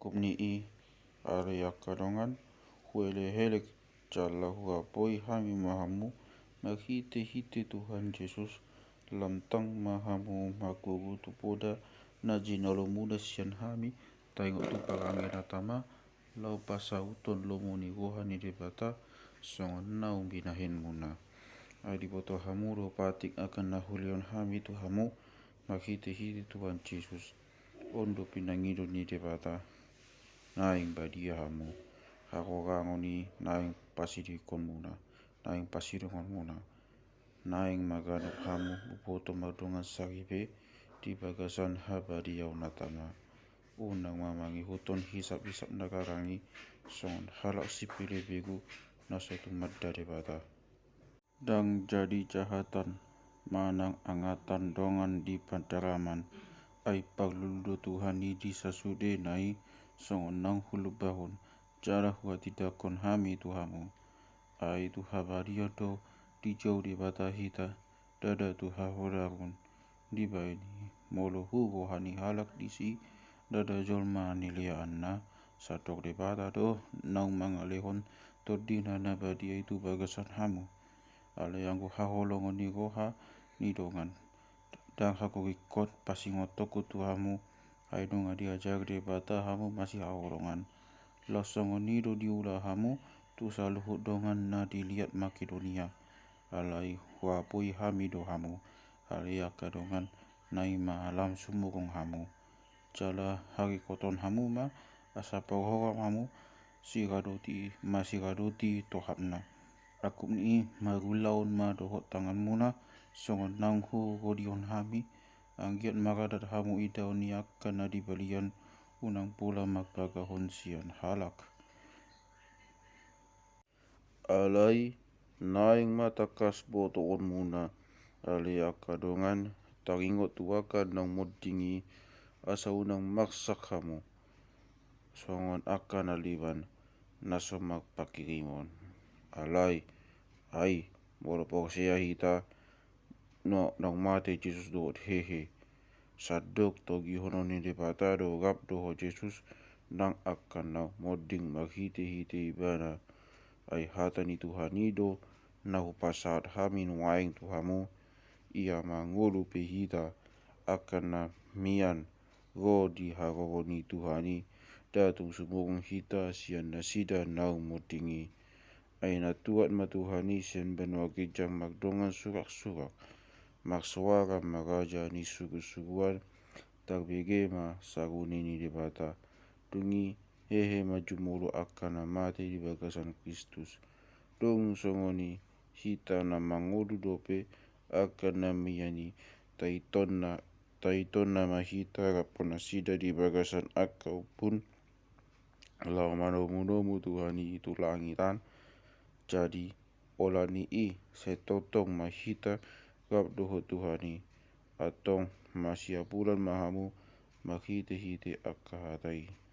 kumni'i area kadongan huele helek jalla huapoi hami mahamu maghite-hite Tuhan Yesus lamtang mahamu makugu tupoda na jinalomuda sian hami taingo tu palange natama lau pasauton lomoni gohani debata songon naung binahen muna adi boto hamu ro patik akan nahulion hami tu hamu maghite-hite Tuhan Yesus ondo pinangido ni debata naing badia hamu hakogangoni naing pasidikon muna naing pasirongon muna naing maganap hamu bupoto madongan sagibe di bagasan habadiau natama unang mamangi huton hisap-hisap nagarangi songon halak sipile begu nasotu madda debata dang jadi jahatan manang angatan dongan di pantaraman ai pagluludo Tuhani di sasude nai songon nang hulu bahon jara hua tidakon hami Tuhamu ai tu habaria do di jauh di bata hita dada tu hahoragun di baini molo hugo hani halak disi dada jolma nilia anna satok di bata do nang mangalehon tordina na badia itu bagasan hamu ale yang go haholongon ni goha ni dongan dang hakogikot pasingotok Tuhamu ai donga diajak di bata hamu masih haholongan losongon nido diula hamu tu saluhut dongan na dilihat Makedonia alai huapoi hami do hamu alia kadongan naima alam sumurong hamu jala hari koton hamu ma asapa horong hamu sigadoti tohapna aku ni magulaun ma dohot tangan muna songon nanghu godion hami anggiat magadat hamu idau ni akan na dibalian unang pula magpagahon sian halak alai naing matakas botoon muna alia kadongan taringot tuakan nang modingi asa unang maksak hamu songon akan aliban nasomak pakirimon alai ai borpok sea hita no nang mate Jesus doot hehe sadok togi hononi debata do gap do Jesus nang akan na moding maghite-hite ibana ai hatani Tuhanido nahu pasat hamin waing Tuhamu ia mangulu pehita akan na mian go di hagogoni Tuhani datung sumurung hita sian nasida nau modingi ai natuat ma Tuhani sian benua gejang magdongan surak-surak maksuara magaja ni sugu-suguan tagbege ma saguni ni debata dungi hehe majumulu akan na mate di bagasan Kristus dong songoni hita na mangodu dope akan na miyani taiton na mahita rapona sida di bagasan akau pun lau manomu Tuhani itu langitan jadi olani setotong mahita gap doho Tuhani atong masih bulan mahamu maghite-hite akahatai